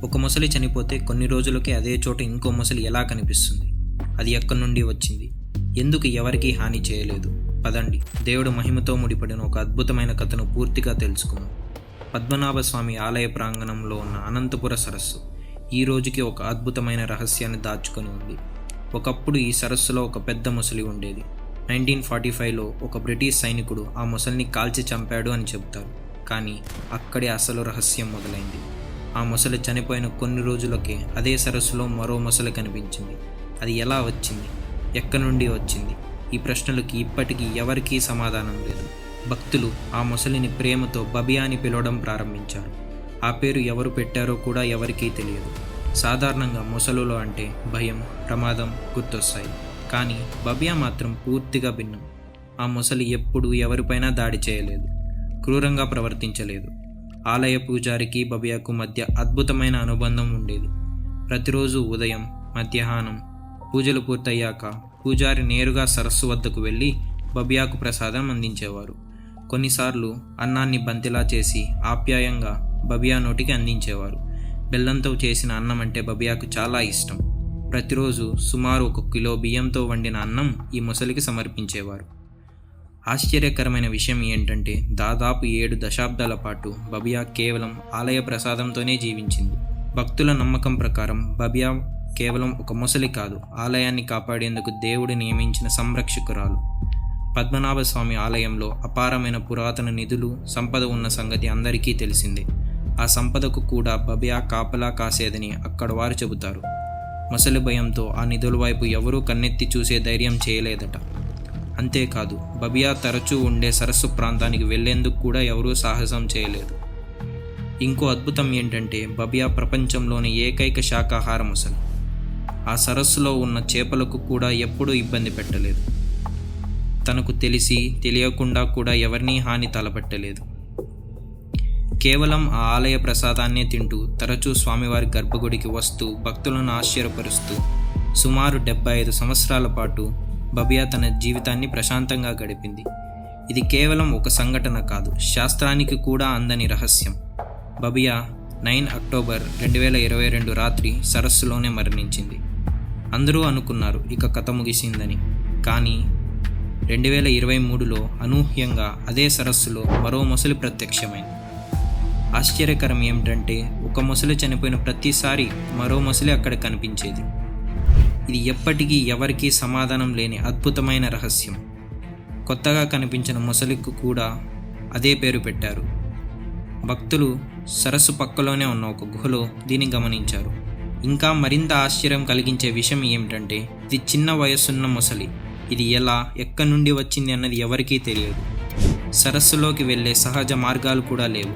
ఒక మొసలి చనిపోతే కొన్ని రోజులకే అదే చోట ఇంకో మొసలి ఎలా కనిపిస్తుంది? అది ఎక్కడి నుండి వచ్చింది? ఎందుకు ఎవరికీ హాని చేయలేదు? పదండి, దేవుడు మహిమతో ముడిపడిన ఒక అద్భుతమైన కథను పూర్తిగా తెలుసుకుందాం. పద్మనాభ స్వామి ఆలయ ప్రాంగణంలో ఉన్న అనంతపుర సరస్సు ఈ రోజుకి ఒక అద్భుతమైన రహస్యాన్ని దాచుకొని ఉంది. ఒకప్పుడు ఈ సరస్సులో ఒక పెద్ద మొసలి ఉండేది. 1945లో ఒక బ్రిటిష్ సైనికుడు ఆ మొసలిని కాల్చి చంపాడు అని చెబుతారు. కానీ అక్కడే అసలు రహస్యం మొదలైంది. ఆ మొసలి చనిపోయిన కొన్ని రోజులకే అదే సరస్సులో మరో మొసలి కనిపించింది. అది ఎలా వచ్చింది? ఎక్కడి నుండి వచ్చింది? ఈ ప్రశ్నలకి ఇప్పటికీ ఎవరికీ సమాధానం లేదు. భక్తులు ఆ మొసలిని ప్రేమతో బబియా అని పిలవడం ప్రారంభించారు. ఆ పేరు ఎవరు పెట్టారో కూడా ఎవరికీ తెలియదు. సాధారణంగా మొసలులో అంటే భయం, ప్రమాదం గుర్తొస్తాయి. కానీ బబియా మాత్రం పూర్తిగా భిన్నం. ఆ మొసలి ఎప్పుడూ ఎవరిపైనా దాడి చేయలేదు, క్రూరంగా ప్రవర్తించలేదు. ఆలయ పూజారికి బబియాకు మధ్య అద్భుతమైన అనుబంధం ఉండేది. ప్రతిరోజు ఉదయం, మధ్యాహ్నం పూజలు పూర్తయ్యాక పూజారి నేరుగా సరస్సు వద్దకు వెళ్ళి బబియాకు ప్రసాదం అందించేవారు. కొన్నిసార్లు అన్నాన్ని బంతిలా చేసి ఆప్యాయంగా బబియా నోటికి అందించేవారు. బెల్లంతో చేసిన అన్నం అంటే బబియాకు చాలా ఇష్టం. ప్రతిరోజు సుమారు 1 కిలో బియ్యంతో వండిన అన్నం ఈ మొసలికి సమర్పించేవారు. ఆశ్చర్యకరమైన విషయం ఏంటంటే దాదాపు 7 దశాబ్దాల పాటు బబియా కేవలం ఆలయ ప్రసాదంతోనే జీవించింది. భక్తుల నమ్మకం ప్రకారం బబియా కేవలం ఒక మొసలి కాదు, ఆలయాన్ని కాపాడేందుకు దేవుడు నియమించిన సంరక్షకురాలు. పద్మనాభ స్వామి ఆలయంలో అపారమైన పురాతన నిధులు, సంపద ఉన్న సంగతి అందరికీ తెలిసిందే. ఆ సంపదకు కూడా బబియా కాపలా కాసేదని అక్కడ వారు చెబుతారు. మొసలి భయంతో ఆ నిధుల వైపు ఎవరూ కన్నెత్తి చూసే ధైర్యం చేయలేదట. అంతేకాదు, బబియా తరచూ ఉండే సరస్సు ప్రాంతానికి వెళ్లేందుకు కూడా ఎవరూ సాహసం చేయలేదు. ఇంకో అద్భుతం ఏంటంటే బబియా ప్రపంచంలోని ఏకైక శాకాహార మొసలి. ఆ సరస్సులో ఉన్న చేపలకు కూడా ఎప్పుడూ ఇబ్బంది పెట్టలేదు. తనకు తెలిసి తెలియకుండా కూడా ఎవరినీ హాని తలపెట్టలేదు. కేవలం ఆ ఆలయ ప్రసాదాన్నే తింటూ తరచూ స్వామివారి గర్భగుడికి వస్తూ భక్తులను ఆశ్చర్యపరుస్తూ సుమారు 75 సంవత్సరాల పాటు బబియా తన జీవితాన్ని ప్రశాంతంగా గడిపింది. ఇది కేవలం ఒక సంఘటన కాదు, శాస్త్రానికి కూడా అందని రహస్యం. బబియా 9 అక్టోబర్ 2022 రాత్రి సరస్సులోనే మరణించింది. అందరూ అనుకున్నారు ఇక కథ ముగిసిందని. కానీ 2023లో అనూహ్యంగా అదే సరస్సులో మరో మొసలి ప్రత్యక్షమైంది. ఆశ్చర్యకరం ఏమిటంటే ఒక మొసలి చనిపోయిన ప్రతిసారి మరో మొసలి అక్కడ కనిపించేది. ఇది ఎప్పటికీ ఎవరికీ సమాధానం లేని అద్భుతమైన రహస్యం. కొత్తగా కనిపించిన మొసలికి కూడా అదే పేరు పెట్టారు. భక్తులు సరస్సు పక్కలోనే ఉన్న ఒక గుహలో దీన్ని గమనించారు. ఇంకా మరింత ఆశ్చర్యం కలిగించే విషయం ఏమిటంటే ఇది చిన్న వయస్సున్న మొసలి. ఇది ఎలా, ఎక్కడి నుండి వచ్చింది అన్నది ఎవరికీ తెలియదు. సరస్సులోకి వెళ్ళే సహజ మార్గాలు కూడా లేవు.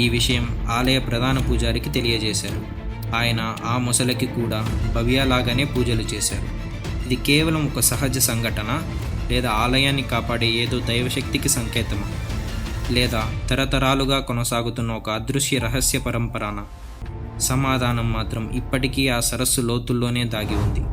ఈ విషయం ఆలయ ప్రధాన పూజారికి తెలియజేశారు. ఆయన ఆ మొసలికి కూడా బబియా లాగానే పూజలు చేశారు. ఇది కేవలం ఒక సహజ సంఘటన, లేదా ఆలయాన్ని కాపాడే ఏదో దైవశక్తికి సంకేతమా, లేదా తరతరాలుగా కొనసాగుతున్న ఒక అదృశ్య రహస్య పరంపరనా? సమాధానం మాత్రం ఇప్పటికీ ఆ సరస్సు లోతుల్లోనే దాగి ఉంది.